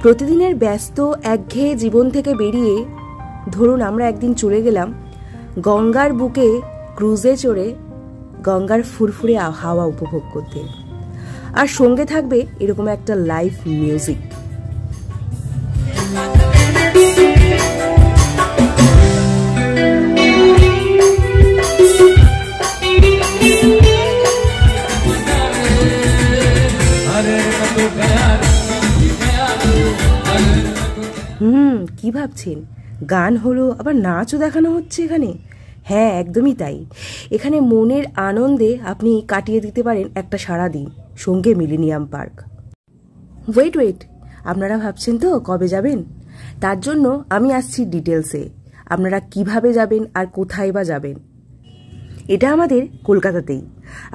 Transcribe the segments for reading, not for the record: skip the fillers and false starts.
প্রতিদিনের ব্যস্ত একঘেয়ে জীবন থেকে বেরিয়ে ধরুন আমরা একদিন চলে গেলাম গঙ্গার বুকে ক্রুজে চড়ে গঙ্গার ফুরফুরে হাওয়া উপভোগ করতে, আর সঙ্গে থাকবে এরকম একটা লাইভ মিউজিক। কি ভাবছেন, গান হলো আবার নাচও দেখানো হচ্ছে এখানে? হ্যাঁ, একদমই তাই। এখানে মনের আনন্দে আপনি কাটিয়ে দিতে পারেন একটা সারাদিন, সঙ্গে মিলেনিয়াম পার্ক। ওয়েট, আপনারা ভাবছেন তো কবে যাবেন? তার জন্য আমি আসছি ডিটেলসে। আপনারা কিভাবে যাবেন আর কোথায় বা যাবেন। এটা আমাদের কলকাতাতেই,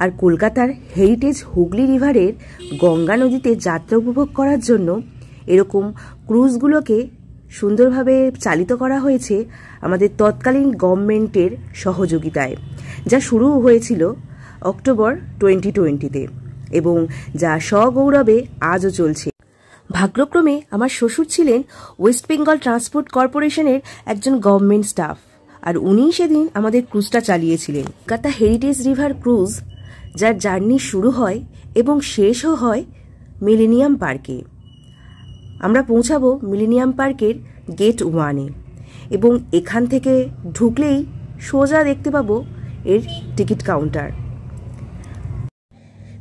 আর কলকাতার হেরিটেজ হুগলি রিভারের গঙ্গা নদীতে যাত্রা উপভোগ করার জন্য এরকম ক্রুজগুলোকে সুন্দরভাবে চালিত করা হয়েছে আমাদের তৎকালীন গভর্নমেন্টের সহযোগিতায়, যা শুরু হয়েছিল অক্টোবর 2020-তে এবং যা সগৌরবে আজও চলছে। ভাগ্যক্রমে আমার শ্বশুর ছিলেন ওয়েস্ট বেঙ্গল ট্রান্সপোর্ট কর্পোরেশনের একজন গভর্নমেন্ট স্টাফ, আর উনিই সেদিন আমাদের ক্রুজটা চালিয়েছিলেন। কলকাতা হেরিটেজ রিভার ক্রুজ, যার জার্নি শুরু হয় এবং শেষও হয় মিলেনিয়াম পার্কে। আমরা পৌঁছাবো মিলেনিয়াম পার্কের গেট 1-এ এবং এখান থেকে ঢুকলেই সোজা দেখতে পাবো এর টিকিট কাউন্টার।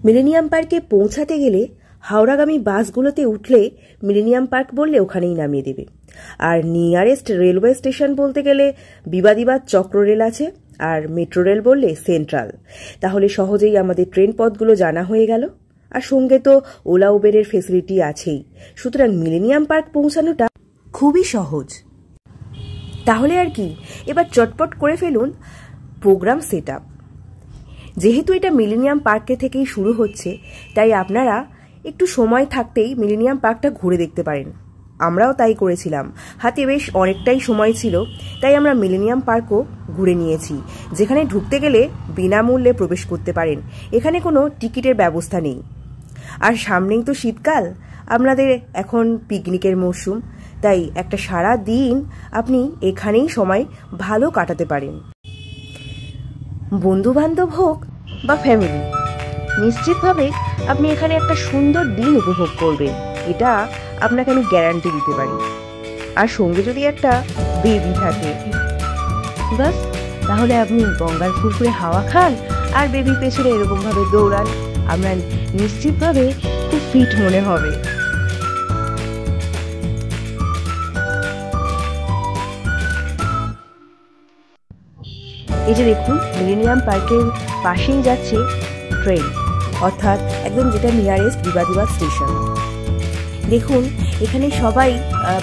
মিলেনিয়াম পার্কে পৌঁছাতে গেলে হাওড়াগামী বাসগুলোতে উঠলে মিলেনিয়াম পার্ক বললে ওখানেই নামিয়ে দেবে, আর নিয়ারেস্ট রেলওয়ে স্টেশন বলতে গেলে বিবাদিবাদ চক্র রেল আছে, আর মেট্রো রেল বললে সেন্ট্রাল। তাহলে সহজেই আমাদের ট্রেন পথগুলো জানা হয়ে গেল, আর সঙ্গে তো ওলা উবেরের ফেসিলিটি আছেই। সুতরাং মিলেনিয়াম পার্ক পৌঁছানোটা খুবই সহজ। তাহলে আর কি, এবার চটপট করে ফেলুন প্রোগ্রাম সেট আপ। যেহেতু এটা মিলেনিয়াম পার্কে থেকেই শুরু হচ্ছে, তাই আপনারা একটু সময় থাকতেই মিলেনিয়াম পার্কটা ঘুরে দেখতে পারেন। আমরাও তাই করেছিলাম, হাতে বেশ অনেকটাই সময় ছিল, তাই আমরা মিলেনিয়াম পার্কও ঘুরে নিয়েছি, যেখানে ঢুকতে গেলে বিনামূল্যে প্রবেশ করতে পারেন। এখানে কোনো টিকিটের ব্যবস্থা নেই। আর সামনেই তো শীতকাল, আপনাদের এখন পিকনিকের মরশুম, তাই একটা সারা দিন আপনি এখানেই সময় ভালো কাটাতে পারেন। বন্ধু বান্ধব হোক বা ফ্যামিলি, নিশ্চিতভাবে আপনি এখানে একটা সুন্দর দিন উপভোগ করবেন, এটা আপনাকে আমি গ্যারান্টি দিতে পারি। আর সঙ্গে যদি একটা বেবি থাকে, বাস, তাহলে আপনি গঙ্গার ফুরফুরে হাওয়া খান আর বেবির পেছনে এরকমভাবে দৌড়ান, আপনার নিশ্চিতভাবে খুব ফিট মনে হবে। এই যে দেখুন, মিলেনিয়াম পার্কের পাশেই যাচ্ছে ট্রেন, অর্থাৎ একদম যেটা নিয়ারেস্ট বিবাদিবাদ স্টেশন। দেখুন এখানে সবাই,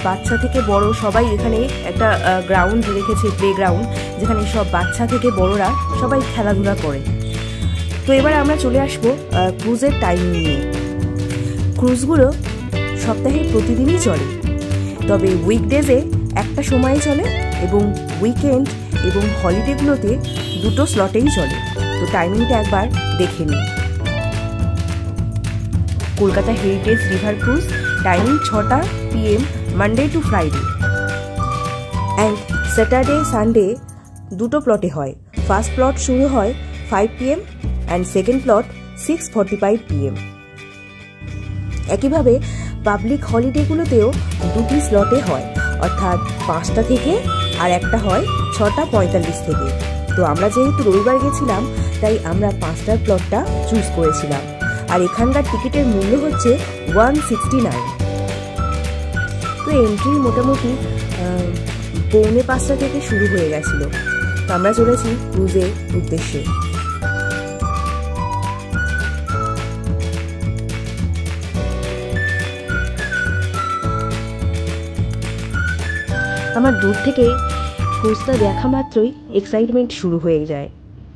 বাচ্চা থেকে বড় সবাই, এখানে একটা গ্রাউন্ড রেখেছে, প্লে গ্রাউন্ড, যেখানে সব বাচ্চা থেকে বড়রা সবাই খেলাধুলা করে। তো এবার আমরা চলে আসবো ক্রুজের টাইমিং নিয়ে। ক্রুজগুলো সপ্তাহে প্রতিদিনই চলে, তবে উইকডেজে একটা সময়ে চলে এবং উইকেন্ড এবং হলিডেগুলোতে দুটো স্লটেই চলে। তো টাইমিংটা একবার দেখে নিন। Kolkata heritage river cruise timing 6টা PM Monday to Friday, and Saturday Sunday দুটো প্লটে হয়। ফার্স্ট প্লট শুরু হয় 5 PM and second plot 6:45 PM। একইভাবে পাবলিক হলিডেগুলোতেও দুটি স্লটে হয়, অর্থাৎ 5টা থেকে, আর একটা হয় 6:45 থেকে। তো আমরা যেহেতু রবিবার গেছিলাম, তাই আমরা 5টার প্লটটা চুজ করেছিলাম, আর এখানকার টিকিটের মূল্য হচ্ছে 169। তো এন্ট্রি মোটামুটি 4:45 থেকে শুরু হয়ে গেছিল। তো আমরা চলেছি ক্রুজের উদ্দেশ্যে। আমার দূর থেকে ক্রুজটা দেখা মাত্রই এক্সাইটমেন্ট শুরু হয়ে যায়।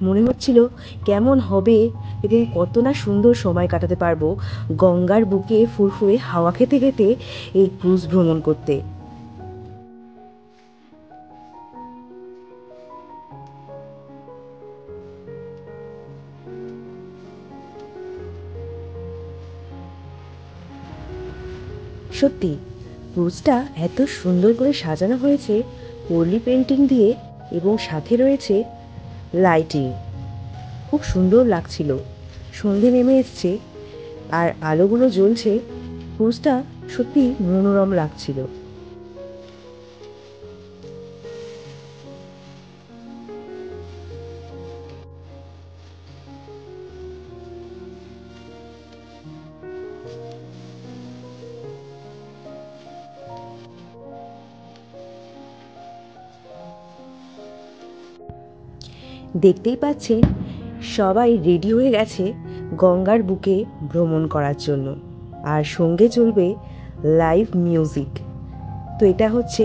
মনে হচ্ছিল কেমন হবে এবং কত না সুন্দর সময় কাটাতে পারবো গঙ্গার বুকে ফুরফুরে হাওয়া খেতে খেতে এই ক্রুজ ভ্রমণ করতে। সত্যি ক্রুজটা এত সুন্দর করে সাজানো হয়েছে পর্লি পেন্টিং দিয়ে এবং সাথে রয়েছে লাইটিং। খুব সুন্দর লাগছিল। সন্ধে নেমে এসছে আর আলোগুলো জ্বলছে। ক্রুজটা সত্যি মনোরম লাগছিল। দেখতেই পাচ্ছেন সবাই রেডি হয়ে গেছে গঙ্গার বুকে ভ্রমণ করার জন্য, আর সঙ্গে চলবে লাইভ মিউজিক। তো এটা হচ্ছে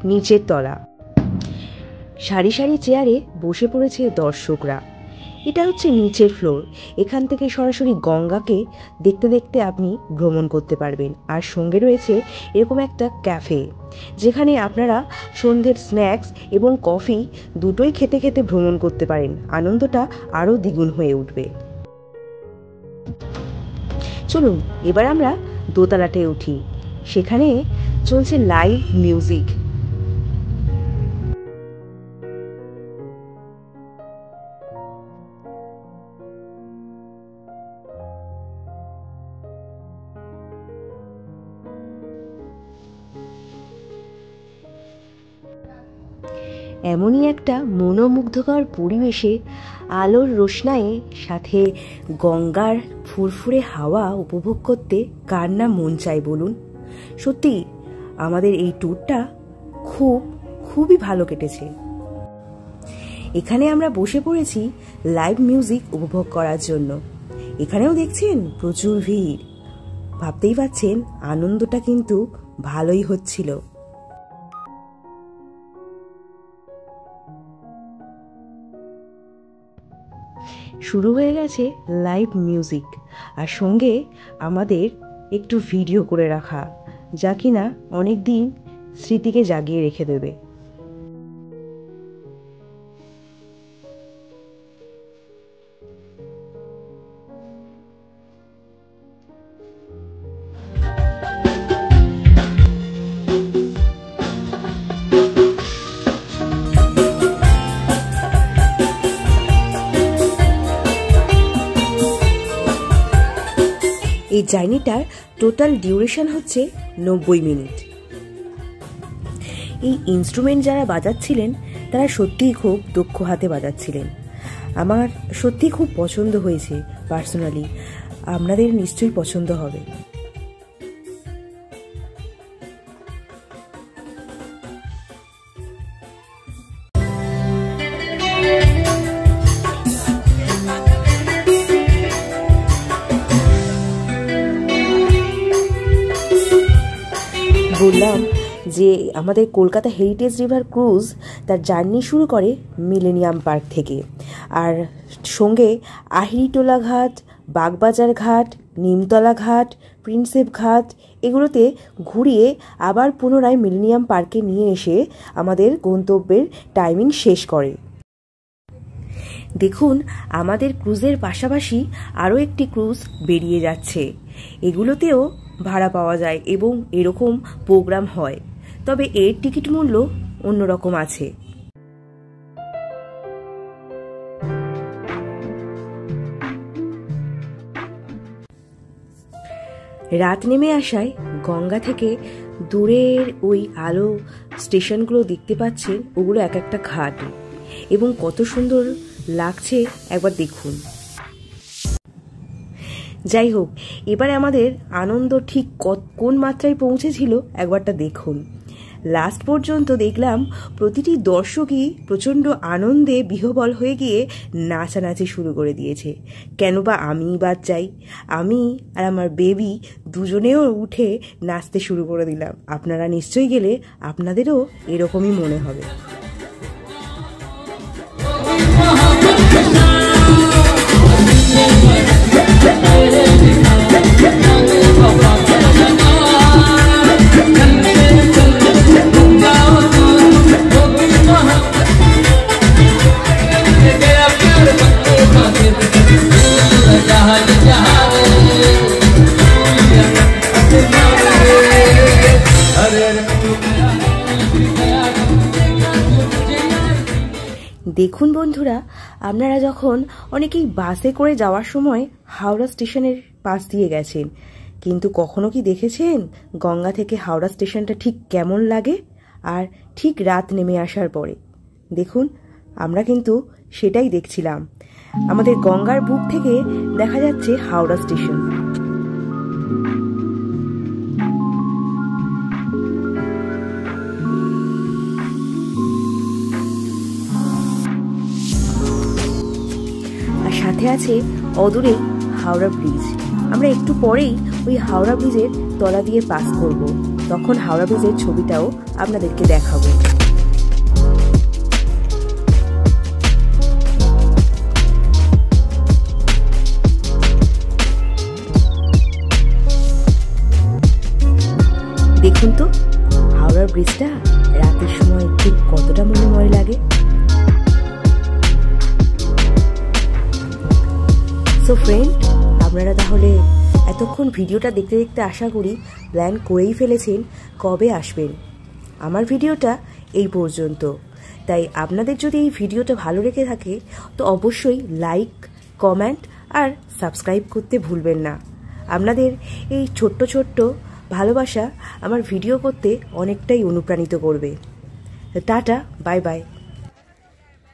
নিচের তলা, সারি সারি চেয়ারে বসে পড়েছে দর্শকরা। এটা হচ্ছে নিচের ফ্লোর। এখান থেকে সরাসরি গঙ্গাকে দেখতে দেখতে আপনি ভ্রমণ করতে পারবেন। আর সঙ্গে রয়েছে এরকম একটা ক্যাফে, যেখানে আপনারা সন্ধ্যের স্ন্যাক্স এবং কফি দুটোই খেতে খেতে ভ্রমণ করতে পারেন। আনন্দটা আরও দ্বিগুণ হয়ে উঠবে। চলুন এবার আমরা দোতলাতে উঠি। সেখানে চলছে লাইভ মিউজিক। এমনই একটা মনোমুগ্ধকর পরিবেশে আলোর রোশনায়ে সাথে গঙ্গার ফুরফুরে হাওয়া উপভোগ করতে কার না মন চায় বলুন। সত্যি আমাদের এই ট্যুরটা খুবই ভালো কেটেছে। এখানে আমরা বসে পড়েছি লাইভ মিউজিক উপভোগ করার জন্য। এখানেও দেখছেন প্রচুর ভিড়। ভাবতেই পাচ্ছেন আনন্দটা কিন্তু ভালোই হচ্ছিল। শুরু হয়ে গেছে লাইভ মিউজিক, আর সঙ্গে আমাদের একটু ভিডিও করে রাখা, যা কিনা অনেক দিন স্মৃতিকে জাগিয়ে রেখে দেবে। এই জার্নিটার টোটাল ডিউরেশন হচ্ছে 90 মিনিট। এই ইনস্ট্রুমেন্ট যারা বাজাচ্ছিলেন তারা সত্যিই খুব দক্ষ হাতে বাজাচ্ছিলেন। আমার সত্যি খুব পছন্দ হয়েছে পার্সোনালি। আপনাদের নিশ্চয়ই পছন্দ হবে। বললাম যে আমাদের কলকাতা হেরিটেজ রিভার ক্রুজ তার জার্নি শুরু করে মিলেনিয়াম পার্ক থেকে, আর সঙ্গে আহিরিটোলা ঘাট, বাগবাজার ঘাট, নিমতলা ঘাট, প্রিন্সেপ ঘাট এগুলোতে ঘুরিয়ে আবার পুনরায় মিলেনিয়াম পার্কে নিয়ে এসে আমাদের গন্তব্যের টাইমিং শেষ করে। দেখুন আমাদের ক্রুজের পাশাপাশি আরও একটি ক্রুজ বেরিয়ে যাচ্ছে। এগুলোতেও ভাড়া পাওয়া যায় এবং এরকম প্রোগ্রাম হয়, তবে এর টিকিট মূল্য অন্যরকম আছে। রাত নেমে আসায় গঙ্গা থেকে দূরের ওই আলো স্টেশনগুলো দেখতে পাচ্ছেন, ওগুলো এক একটা ঘাট এবং কত সুন্দর লাগছে একবার দেখুন। যাই হোক, এবারে আমাদের আনন্দ ঠিক কোন মাত্রায় পৌঁছেছিল একবারটা দেখুন। লাস্ট পর্যন্ত দেখলাম প্রতিটি দর্শকই প্রচণ্ড আনন্দে বিহ্বল হয়ে গিয়ে নাচানাচি শুরু করে দিয়েছে। কেন বা আমিই বাদ যাই, আমি আর আমার বেবি দুজনেও উঠে নাচতে শুরু করে দিলাম। আপনারা নিশ্চয়ই গেলে আপনাদেরও এরকমই মনে হবে। हरे দেখুন বন্ধুরা, আপনারা যখন অনেকেই বাসে করে যাওয়ার সময় হাওড়া স্টেশনের পাশ দিয়ে গেছেন, কিন্তু কখনো কি দেখেছেন গঙ্গা থেকে হাওড়া স্টেশনটা ঠিক কেমন লাগে? আর ঠিক রাত নেমে আসার পরে দেখুন, আমরা কিন্তু সেটাই দেখছিলাম। আমাদের গঙ্গার বুক থেকে দেখা যাচ্ছে হাওড়া স্টেশন। আর সাথে আছে অদূরেই হাওড়া ব্রিজ। আমরা একটু পরেই ওই হাওড়া ব্রিজের তলা দিয়ে পাস করব, তখন হাওড়া ব্রিজের ছবিটাও আপনাদেরকে দেখাবো। দেখুন তো হাওড়ার ব্রিজটা রাতের সময় ঠিক কতটা মনোময় লাগে। সো ফ্রেন্ড, আপনারা তাহলে এতক্ষণ ভিডিওটা দেখতে দেখতে আশা করি প্ল্যান করেই ফেলেছেন কবে আসবেন। আমার ভিডিওটা এই পর্যন্ত, তাই আপনাদের যদি এই ভিডিওটা ভালো লেগে থাকে তো অবশ্যই লাইক, কমেন্ট আর সাবস্ক্রাইব করতে ভুলবেন না। আপনাদের এই ছোট্ট ছোট্ট ভালোবাসা আমার ভিডিও করতে অনেকটাই অনুপ্রাণিত করবে। Tata, bye bye.